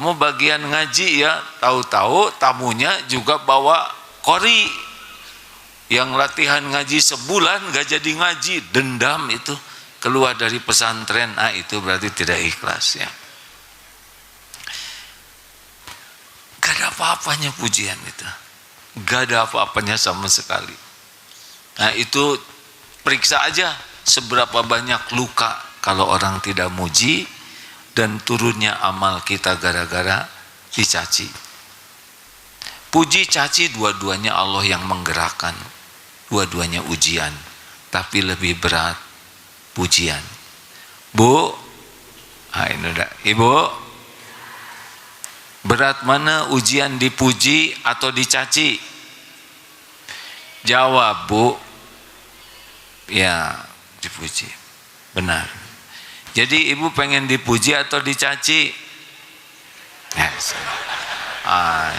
kamu bagian ngaji ya, tahu-tahu tamunya juga bawa kori, yang latihan ngaji sebulan gak jadi ngaji, dendam itu, keluar dari pesantren. Itu berarti tidak ikhlas ya. Gak ada apa-apanya pujian itu, gak ada apa-apanya sama sekali. Itu periksa aja seberapa banyak luka kalau orang tidak muji, dan turunnya amal kita gara-gara dicaci. Puji caci dua-duanya Allah yang menggerakkan, dua-duanya ujian, tapi lebih berat pujian. Bu, ini udah, Ibu, berat mana ujian, dipuji atau dicaci? Jawab, Bu. Ya, dipuji. Benar. Jadi ibu pengen dipuji atau dicaci?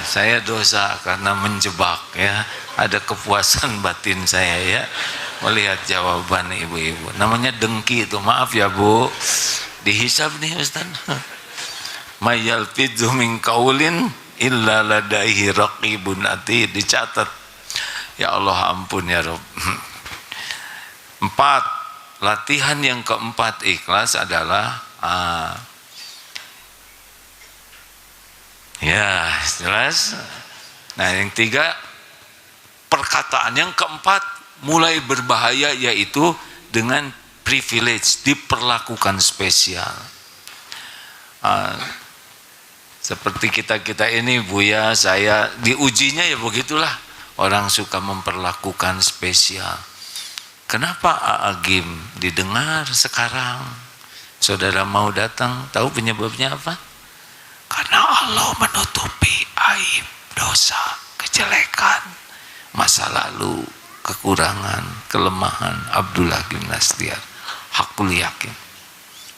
Saya dosa karena menjebak ya. Ada kepuasan batin saya ya melihat jawaban ibu-ibu. Namanya dengki itu. Maaf ya Bu, dihisab nih Ustaz. Mayalfidzu min qaulin illa ladaihi raqibun atid. Dicatat. Ya Allah, ampun ya Rabb. 4. Latihan yang keempat ikhlas adalah ya jelas. Nah, yang 3 perkataan. Yang keempat mulai berbahaya, yaitu dengan privilege, diperlakukan spesial. Seperti kita ini Buya, saya diujinya ya begitulah, orang suka memperlakukan spesial. Kenapa Agim didengar sekarang? Saudara mau datang, tahu penyebabnya apa? Karena Allah menutupi aib, dosa, kejelekan, masa lalu, kekurangan, kelemahan Abdullah bin Nastiar. Hakul yakin,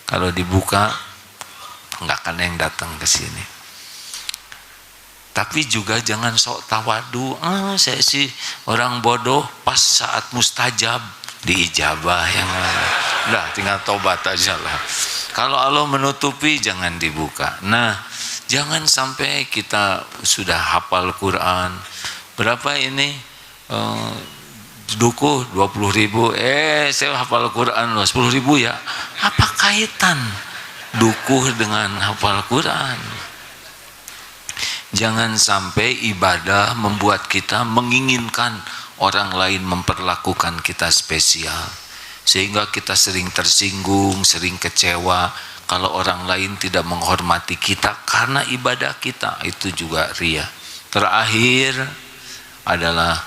kalau dibuka nggak akan yang datang ke sini. Tapi juga jangan sok tawadu. Saya sih orang bodoh, pas saat mustajab diijabah yang udah tinggal tobat aja lah. Kalau Allah menutupi jangan dibuka. Nah, jangan sampai kita sudah hafal Quran. Berapa ini? Dukuh 20.000. Saya hafal Quran loh 10.000 ya. Apa kaitan dukuh dengan hafal Quran? Jangan sampai ibadah membuat kita menginginkan orang lain memperlakukan kita spesial, sehingga kita sering tersinggung, sering kecewa kalau orang lain tidak menghormati kita karena ibadah kita. Itu juga riya. Terakhir adalah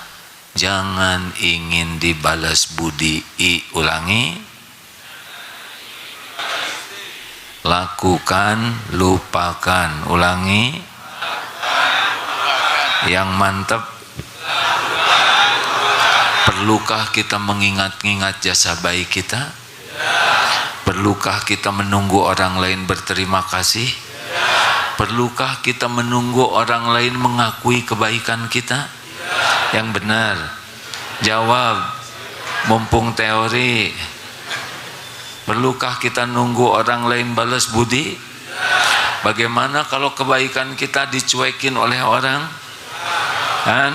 jangan ingin dibalas budi. Ulangi, lakukan, lupakan. Ulangi, yang mantap. Perlukah kita mengingat-ingat jasa baik kita? Perlukah kita menunggu orang lain berterima kasih? Perlukah kita menunggu orang lain mengakui kebaikan kita? Yang benar jawab, mumpung teori. Perlukah kita nunggu orang lain balas budi? Bagaimana kalau kebaikan kita dicuekin oleh orang? Kan?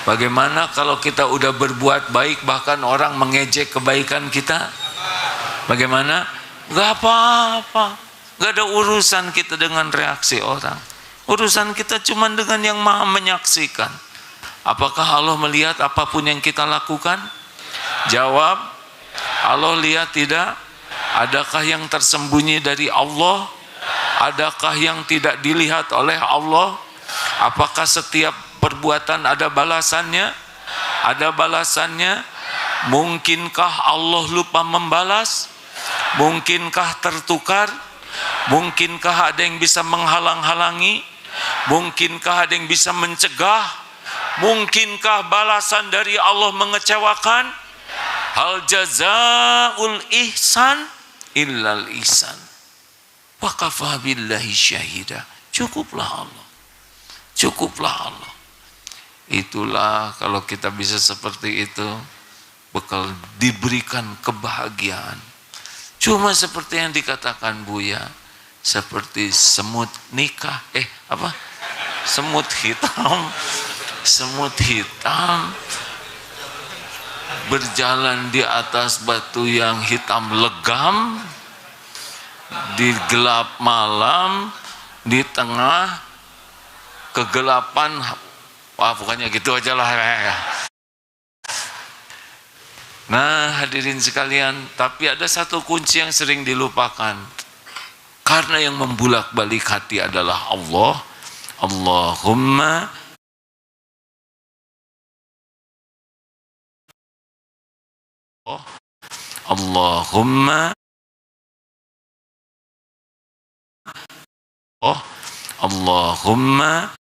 Bagaimana kalau kita udah berbuat baik bahkan orang mengejek kebaikan kita? Bagaimana? Gak apa-apa, gak ada urusan kita dengan reaksi orang. Urusan kita cuma dengan yang Maha menyaksikan. Apakah Allah melihat apapun yang kita lakukan? Jawab, Allah lihat tidak? Adakah yang tersembunyi dari Allah? Adakah yang tidak dilihat oleh Allah? Apakah setiap perbuatan ada balasannya? Ada balasannya. Mungkinkah Allah lupa membalas? Mungkinkah tertukar? Mungkinkah ada yang bisa menghalang-halangi? Mungkinkah ada yang bisa mencegah? Mungkinkah balasan dari Allah mengecewakan? Hal jazaul ihsan illal ihsan wa kafa billahi syahida. Cukuplah Allah, cukuplah Allah. Itulah kalau kita bisa seperti itu, bakal diberikan kebahagiaan. Cuma seperti yang dikatakan Buya, seperti semut nikah. Apa? Semut hitam. Semut hitam berjalan di atas batu yang hitam legam di gelap malam, di tengah kegelapan. Wah, bukannya gitu aja lah. Nah, hadirin sekalian, tapi ada satu kunci yang sering dilupakan. Karena yang membulak-balik hati adalah Allah. Allahumma Allahumma Allahumma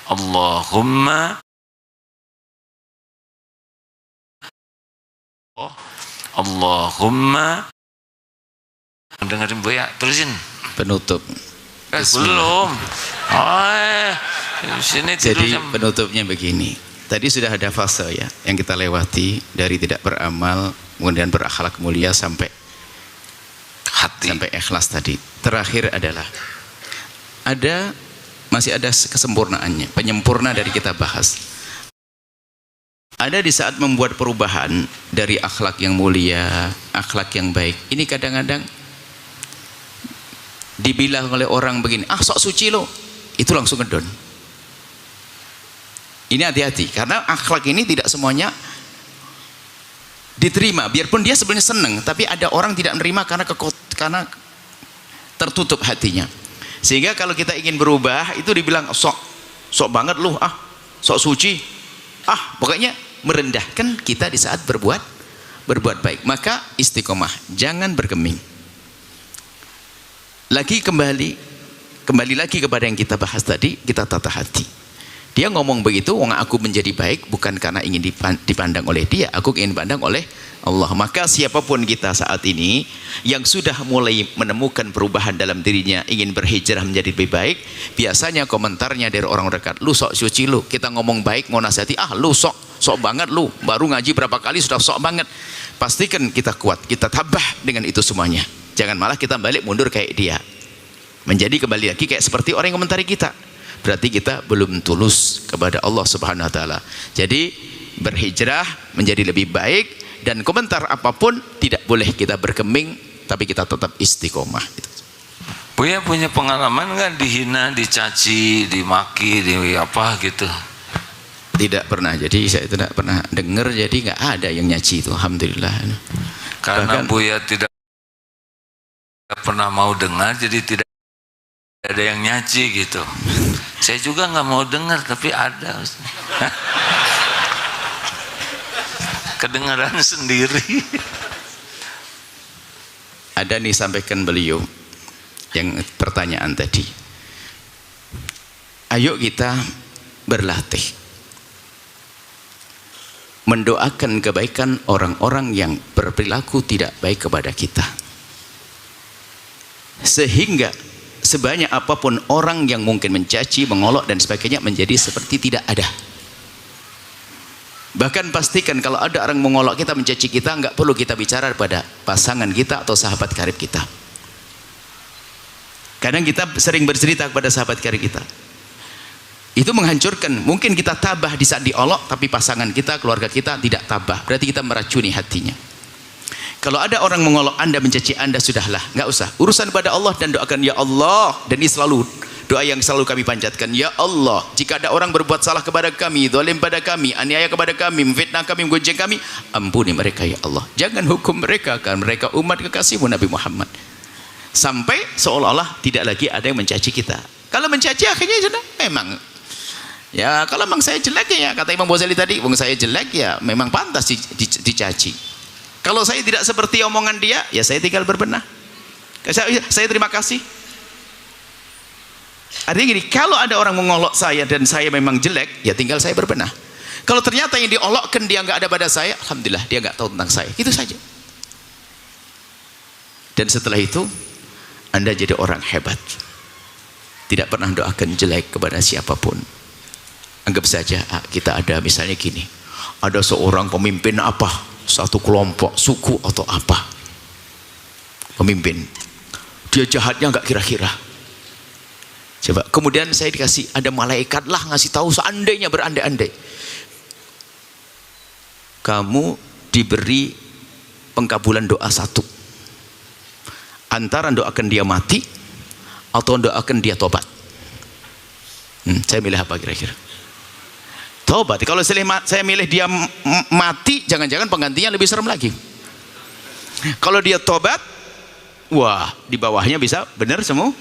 Allahumma Allahumma. Dengerin Bu ya, terusin. Penutup. Belum. Sini jadi penutupnya begini. Tadi sudah ada fase ya yang kita lewati, dari tidak beramal kemudian berakhlak mulia sampai hati, sampai ikhlas tadi. Terakhir adalah masih ada kesempurnaannya, penyempurna dari kita bahas. Ada di saat membuat perubahan dari akhlak yang mulia, akhlak yang baik. Ini kadang-kadang dibilang oleh orang begini, sok suci lo, itu langsung ngedon. Ini hati-hati, karena akhlak ini tidak semuanya diterima, biarpun dia sebenarnya senang, tapi ada orang tidak menerima karena tertutup hatinya. Sehingga kalau kita ingin berubah, itu dibilang sok banget lu, sok suci, pokoknya merendahkan kita di saat berbuat baik. Maka istiqomah, jangan bergeming. Kembali lagi kepada yang kita bahas tadi, kita tata hati. Dia ngomong begitu, aku menjadi baik bukan karena ingin dipandang oleh dia, aku ingin dipandang oleh Allah. Maka siapapun kita saat ini yang sudah mulai menemukan perubahan dalam dirinya, ingin berhijrah menjadi lebih baik, biasanya komentarnya dari orang dekat, lu sok suci lu. Kita ngomong baik, mau nasihati, lu sok banget lu, baru ngaji berapa kali sudah sok banget. Pastikan kita kuat, kita tabah dengan itu semuanya. Jangan malah kita balik mundur kayak dia, menjadi kembali lagi kayak seperti orang yang komentari kita. Berarti kita belum tulus kepada Allah Subhanahu wa taala. Jadi berhijrah menjadi lebih baik, dan komentar apapun tidak boleh kita bergeming, tapi kita tetap istiqomah. Buya punya pengalaman nggak dihina, dicaci, dimaki, apa gitu? Tidak pernah. Jadi saya tidak pernah dengar, jadi nggak ada yang nyaci itu, alhamdulillah. Karena Buya tidak pernah mau dengar, jadi tidak ada yang nyaci gitu. Saya juga nggak mau dengar, tapi ada. Kedengaran sendiri. Ada nih, sampaikan beliau yang pertanyaan tadi. Ayo kita berlatih mendoakan kebaikan orang-orang yang berperilaku tidak baik kepada kita, sehingga sebanyak apapun orang yang mungkin mencaci, mengolok dan sebagainya, menjadi seperti tidak ada. Bahkan pastikan kalau ada orang mengolok kita, mencaci kita, nggak perlu kita bicara pada pasangan kita atau sahabat karib kita. Kadang kita sering bercerita kepada sahabat karib kita, itu menghancurkan. Mungkin kita tabah di saat diolok, tapi pasangan kita, keluarga kita tidak tabah, berarti kita meracuni hatinya. Kalau ada orang mengolok Anda, mencaci Anda, sudahlah, nggak usah. Urusan pada Allah, dan doakan ya Allah. Dan ini selalu doa yang selalu kami panjatkan. Ya Allah, jika ada orang berbuat salah kepada kami, zalim pada kami, aniaya kepada kami, memfitnah kami, menggonceng kami, ampuni mereka ya Allah. Jangan hukum mereka, karena mereka umat kekasihmu Nabi Muhammad. Sampai seolah-olah tidak lagi ada yang mencaci kita. Kalau mencaci akhirnya sudah memang, ya kalau memang saya jelek ya, kata Imam Ghazali tadi, saya jelek ya memang pantas dicaci. Kalau saya tidak seperti omongan dia, ya saya tinggal berbenah. Saya terima kasih. Artinya gini, kalau ada orang mengolok saya dan saya memang jelek, ya tinggal saya berbenah. Kalau ternyata yang diolokkan dia nggak ada pada saya, alhamdulillah dia nggak tahu tentang saya. Itu saja. Dan setelah itu, Anda jadi orang hebat. Tidak pernah doakan jelek kepada siapapun. Anggap saja kita ada misalnya gini, ada seorang pemimpin apa, satu kelompok, suku atau apa, pemimpin. Dia jahatnya nggak kira-kira. Coba, kemudian saya dikasih, ada malaikat lah ngasih tahu, seandainya berandai-andai kamu diberi pengkabulan doa satu, antara doakan dia mati atau doakan dia tobat. Saya milih apa kira-kira? Tobat. Kalau saya milih dia mati, jangan-jangan penggantinya lebih serem lagi. Kalau dia tobat, wah, di bawahnya bisa benar semua.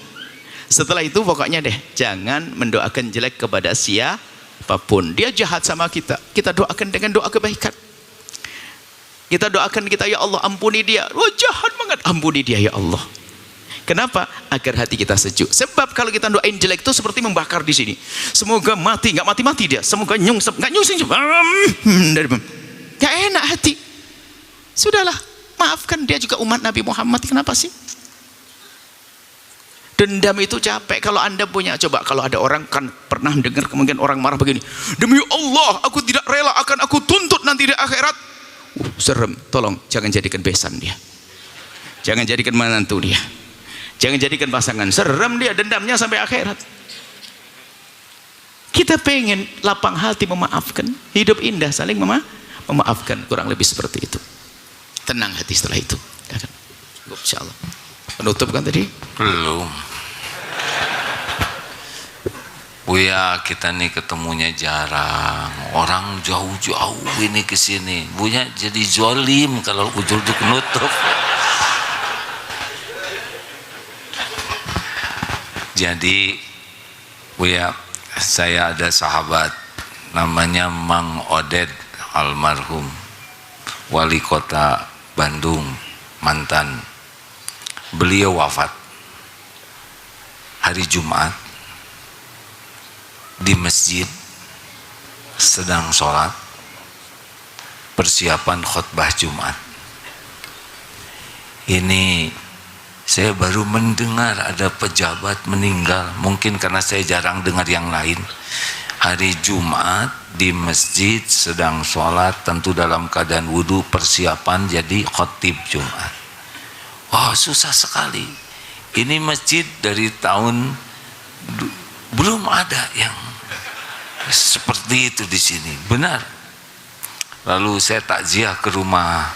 Setelah itu pokoknya deh, jangan mendoakan jelek kepada siapapun. Dia jahat sama kita, kita doakan dengan doa kebaikan. Kita doakan, kita, ya Allah ampuni dia. Wah, jahat banget, ampuni dia ya Allah. Kenapa? Agar hati kita sejuk. Sebab kalau kita doain jelek itu seperti membakar di sini. Semoga mati, nggak mati-mati dia. Semoga nyungsep, nggak nyungsep. Nggak enak hati. Sudahlah, maafkan, dia juga umat Nabi Muhammad. Kenapa sih? Dendam itu capek. Kalau Anda punya, coba kalau ada orang kan pernah dengar mungkin orang marah begini, demi Allah aku tidak rela, akan aku tuntut nanti di akhirat. Serem. Tolong jangan jadikan besan dia, jangan jadikan menantu dia, jangan jadikan pasangan. Serem dia, dendamnya sampai akhirat. Kita pengen lapang hati, memaafkan, hidup indah, saling memaafkan. Kurang lebih seperti itu. Tenang hati setelah itu. Insyaallah. Penutup kan tadi? Belum. Buya, kita nih ketemunya jarang. Orang jauh-jauh ini ke sini. Buya jadi zolim kalau ujung-ujung nutup. Jadi Buya, saya ada sahabat namanya Mang Oded almarhum, wali kota Bandung mantan. Beliau wafat hari Jumat di masjid, sedang sholat persiapan khutbah Jumat. Ini saya baru mendengar ada pejabat meninggal. Mungkin karena saya jarang dengar yang lain. Hari Jumat di masjid sedang sholat, tentu dalam keadaan wudhu, persiapan jadi khotib Jumat. Wah, susah sekali. Ini masjid dari tahun belum ada yang seperti itu di sini, benar. Lalu saya takziah ke rumah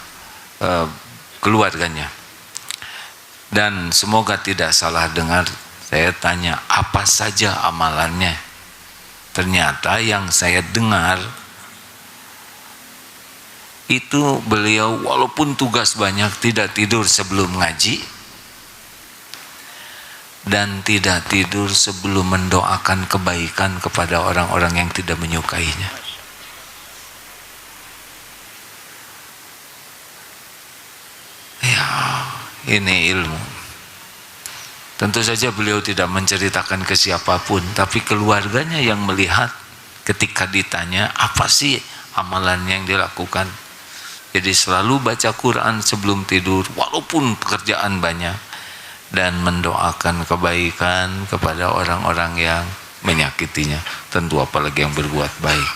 keluarganya, dan semoga tidak salah dengar, saya tanya apa saja amalannya. Ternyata yang saya dengar itu beliau walaupun tugas banyak tidak tidur sebelum ngaji dan tidak tidur sebelum mendoakan kebaikan kepada orang-orang yang tidak menyukainya. Ya, ini ilmu. Tentu saja beliau tidak menceritakan ke siapapun, tapi keluarganya yang melihat ketika ditanya apa sih amalannya yang dilakukan. Jadi selalu baca Quran sebelum tidur walaupun pekerjaan banyak, dan mendoakan kebaikan kepada orang-orang yang menyakitinya, tentu apalagi yang berbuat baik.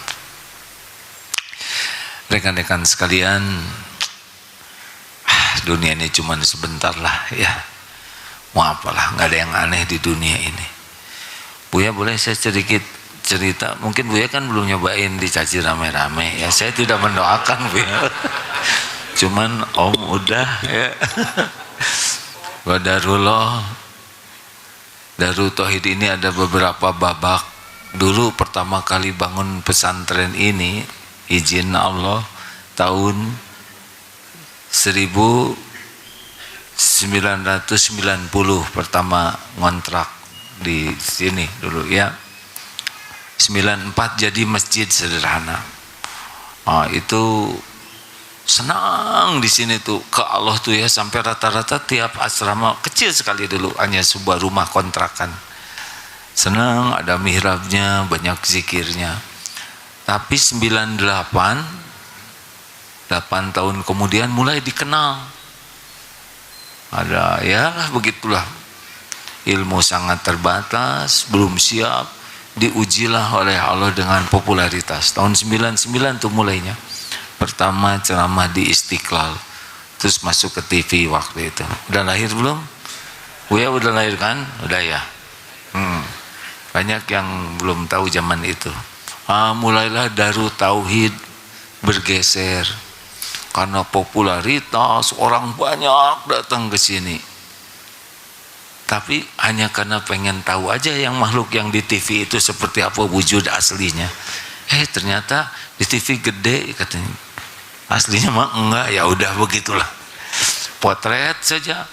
Rekan-rekan sekalian, dunia ini cuma sebentar lah ya, mau apalah, nggak ada yang aneh di dunia ini. Buya boleh saya sedikit cerita? Mungkin Buya kan belum nyobain dicaci rame-rame ya, saya tidak mendoakan Buya. Cuman Om udah ya. Qadarullah, Darut Tauhid ini ada beberapa babak. Dulu pertama kali bangun pesantren ini, izin Allah, tahun 1990 pertama ngontrak di sini dulu ya. 94 jadi masjid sederhana. Itu senang di sini tuh ke Allah tuh ya, sampai rata-rata tiap asrama kecil sekali dulu, hanya sebuah rumah kontrakan. Senang, ada mihrabnya, banyak zikirnya. Tapi 98, 8 tahun kemudian mulai dikenal. Ada ya begitulah, ilmu sangat terbatas, belum siap, diujilah oleh Allah dengan popularitas. Tahun 99 tuh mulainya. Pertama ceramah di Istiqlal, terus masuk ke TV waktu itu. Udah lahir belum? Buya udah lahir kan? Udah ya. Banyak yang belum tahu zaman itu. Mulailah Darut Tauhid bergeser karena popularitas, orang banyak datang ke sini. Tapi hanya karena pengen tahu aja yang makhluk yang di TV itu seperti apa wujud aslinya. Ternyata di TV gede katanya. Aslinya mah enggak, ya udah begitulah. Potret saja.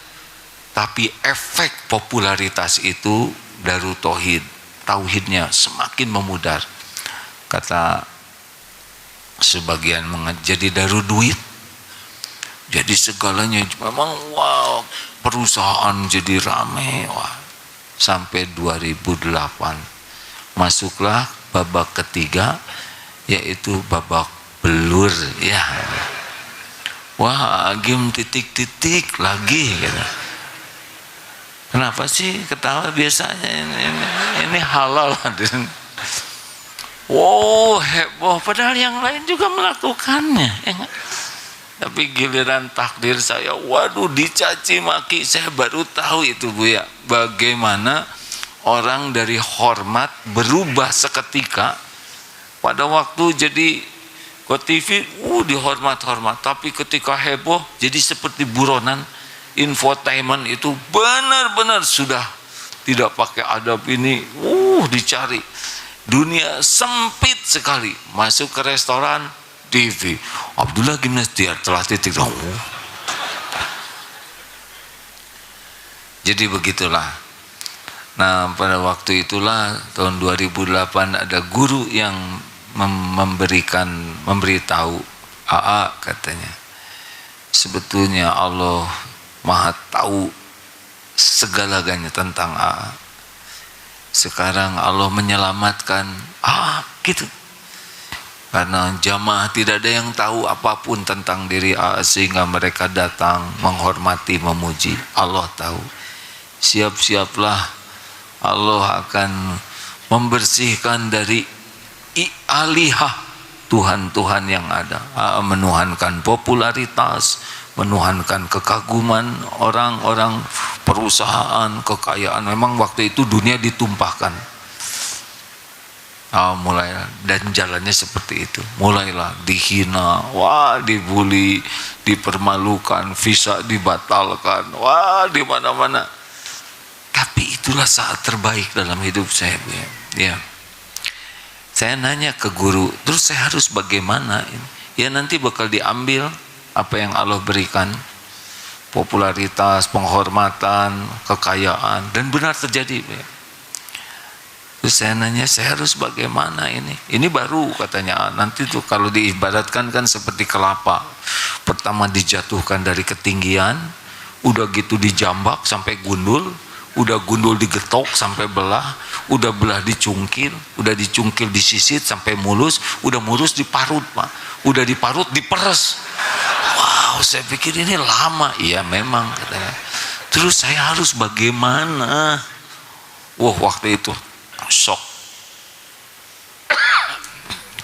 Tapi efek popularitas itu Darut Tauhid, tauhidnya semakin memudar. Kata sebagian jadi Darut Duit. Jadi segalanya memang wow, perusahaan jadi rame, wah. Sampai 2008 masuklah babak ketiga, yaitu babak belur ya. Wah, game titik-titik lagi gitu. Kenapa sih ketawa? Biasanya ini halal. Wow, heboh, padahal yang lain juga melakukannya ya. Tapi giliran takdir saya, waduh, dicaci maki. Saya baru tahu itu Bu ya, bagaimana orang dari hormat berubah seketika. Pada waktu jadi ke TV, dihormat-hormat. Tapi ketika heboh, jadi seperti buronan. Infotainment itu benar-benar sudah tidak pakai adab ini. Dicari. Dunia sempit sekali. Masuk ke restoran, TV. Abdullah Gimnas dia telah titik. Jadi begitulah. Nah, pada waktu itulah tahun 2008 ada guru yang memberitahu AA katanya. Sebetulnya Allah Maha tahu segala-galanya tentang AA. Sekarang Allah menyelamatkan gitu. Karena jamaah tidak ada yang tahu apapun tentang diri AA, sehingga mereka datang menghormati, memuji. Allah tahu. Siap-siaplah, Allah akan membersihkan dari alihah Tuhan-Tuhan yang ada. AA menuhankan popularitas, menuhankan kekaguman orang-orang, perusahaan, kekayaan. Memang waktu itu dunia ditumpahkan. Mulailah, dan jalannya seperti itu. Mulailah dihina, dibully, dipermalukan, visa dibatalkan, di mana-mana. Tapi itulah saat terbaik dalam hidup saya, ya. Saya nanya ke guru, terus saya harus bagaimana? Ya nanti bakal diambil apa yang Allah berikan, popularitas, penghormatan, kekayaan, dan benar terjadi. Terus saya nanya, saya harus bagaimana ini? Ini baru katanya, nanti tuh kalau diibaratkan kan seperti kelapa. Pertama dijatuhkan dari ketinggian, udah gitu dijambak sampai gundul, udah gundul digetok sampai belah, udah belah dicungkil, udah dicungkil disisit sampai mulus, udah mulus diparut Pak, udah diparut diperes. Wow, saya pikir ini lama. Iya memang katanya. Terus saya harus bagaimana? Waktu itu shock.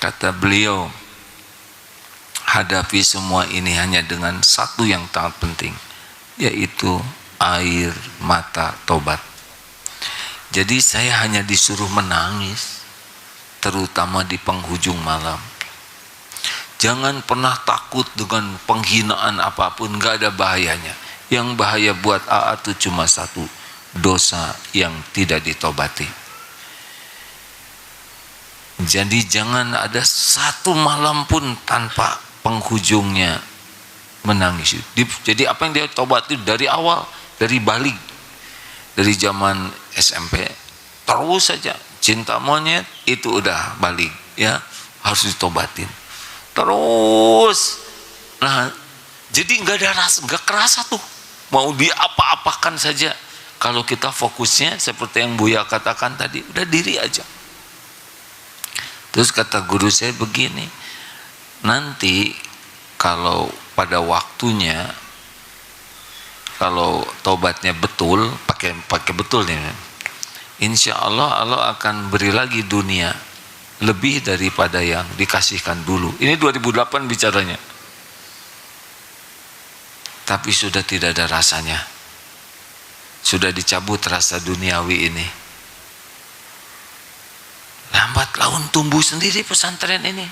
Kata beliau, hadapi semua ini hanya dengan satu yang sangat penting, yaitu air mata tobat. Jadi saya hanya disuruh menangis, terutama di penghujung malam. Jangan pernah takut dengan penghinaan apapun, gak ada bahayanya. Yang bahaya buat AA itu cuma satu, dosa yang tidak ditobati. Jadi jangan ada satu malam pun tanpa penghujungnya menangis. Jadi apa yang dia tobat itu dari awal, dari balik, dari zaman SMP terus saja cinta monyet itu udah balik, ya harus ditobatin terus. Nah, jadi nggak ada rasa, nggak kerasa tuh mau diapa-apakan saja. Kalau kita fokusnya seperti yang Buya katakan tadi, udah diri aja. Terus kata guru saya begini, nanti kalau pada waktunya, kalau tobatnya betul, pakai betul nih, insya Allah Allah akan beri lagi dunia lebih daripada yang dikasihkan dulu. Ini 2008 bicaranya. tapi sudah tidak ada rasanya, sudah dicabut rasa duniawi ini. Lambat laun tumbuh sendiri pesantren ini,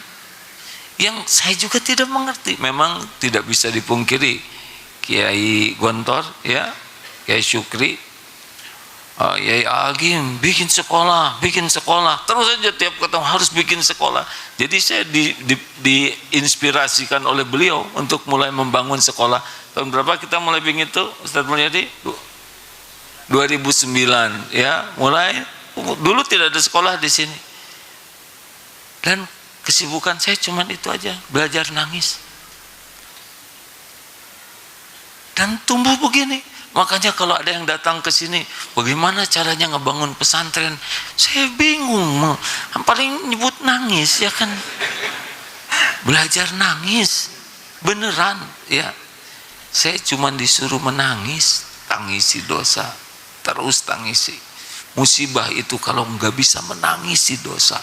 yang saya juga tidak mengerti. Memang tidak bisa dipungkiri, Kiai Gontor, ya, Kiai Syukri, Kiai Agim bikin sekolah, terus saja tiap ketemu harus bikin sekolah. Jadi saya diinspirasikan oleh beliau untuk mulai membangun sekolah. Tahun berapa kita mulai bikin itu, Ustaz Mulyadi? 2009, ya, mulai. Dulu tidak ada sekolah di sini, dan kesibukan saya cuman itu aja, belajar nangis, dan tumbuh begini. Makanya kalau ada yang datang ke sini, bagaimana caranya ngebangun pesantren, saya bingung. Paling nyebut nangis, ya kan? Belajar nangis, beneran, ya. Saya cuma disuruh menangis, tangisi dosa, terus tangisi. Musibah itu kalau nggak bisa menangisi dosa,